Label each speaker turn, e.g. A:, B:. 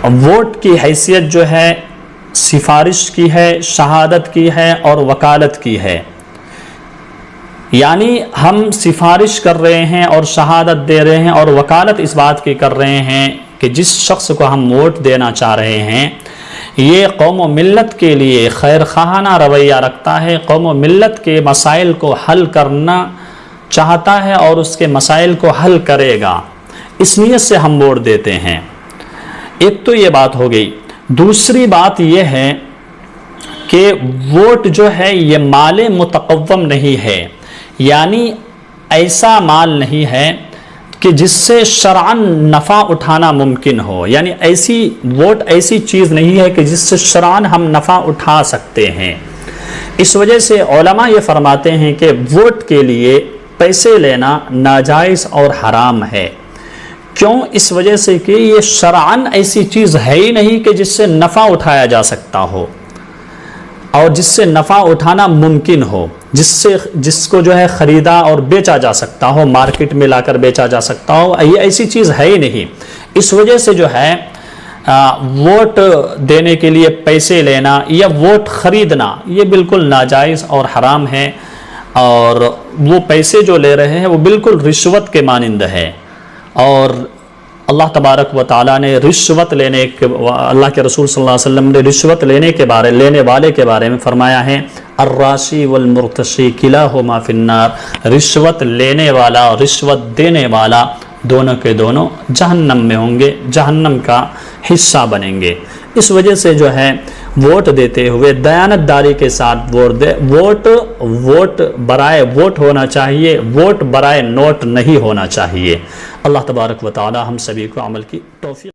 A: Vote کی حیثیت جو ہے سفارش کی ہے، شہادت کی ہے اور وکالت کی ہے۔ یعنی ہم سفارش کر رہے ہیں اور شہادت دے رہے ہیں اور وکالت اس بات کی کر رہے ہیں کہ جس شخص کو ہم ووٹ دینا چاہ رہے ہیں یہ قوم و ملت کے لیے خیر خواہانہ رویہ رکھتا ہے، قوم و ملت کے مسائل کو حل کرنا چاہتا ہے اور اس کے مسائل کو حل کرے گا، اس نیت سے ہم ووٹ دیتے ہیں۔ ایک تو یہ بات ہو گئی۔ دوسری بات یہ ہے کہ ووٹ جو ہے یہ مال متقوم نہیں ہے، یعنی ایسا مال نہیں ہے کہ جس سے شرعاً نفع اٹھانا ممکن ہو، یعنی ووٹ ایسی چیز نہیں ہے کہ جس سے شرعاً ہم نفع اٹھا سکتے ہیں۔ اس وجہ سے علماء یہ فرماتے ہیں کہ ووٹ کے لیے پیسے لینا ناجائز اور حرام ہے۔ کیوں؟ اس وجہ سے کہ یہ شرعاً ایسی چیز ہے ہی نہیں کہ جس سے نفع اٹھایا جا سکتا ہو اور جس سے نفع اٹھانا ممکن ہو، جس کو جو ہے خریدا اور بیچا جا سکتا ہو، مارکیٹ میں لا کر بیچا جا سکتا ہو، یہ ایسی چیز ہے ہی نہیں۔ اس وجہ سے جو ہے ووٹ دینے کے لیے پیسے لینا یا ووٹ خریدنا یہ بالکل ناجائز اور حرام ہے، اور وہ پیسے جو لے رہے ہیں وہ بالکل رشوت کے مانند ہے۔ اور اللہ تبارک و تعالیٰ نے رشوت لینے کے، اللہ کے رسول صلی اللہ علیہ وسلم نے رشوت لینے والے کے بارے میں فرمایا ہے الراشی والمرتشی کلاہما فی النار، رشوت لینے والا اور رشوت دینے والا دونوں کے دونوں جہنم میں ہوں گے، جہنم کا حصہ بنیں گے۔ اس وجہ سے جو ہے ووٹ دیتے ہوئے دیانت داری کے ساتھ ووٹ برائے ووٹ ہونا چاہیے، ووٹ برائے نوٹ نہیں ہونا چاہیے۔ اللہ تبارک و تعالی ہم سبھی کو عمل کی توفیق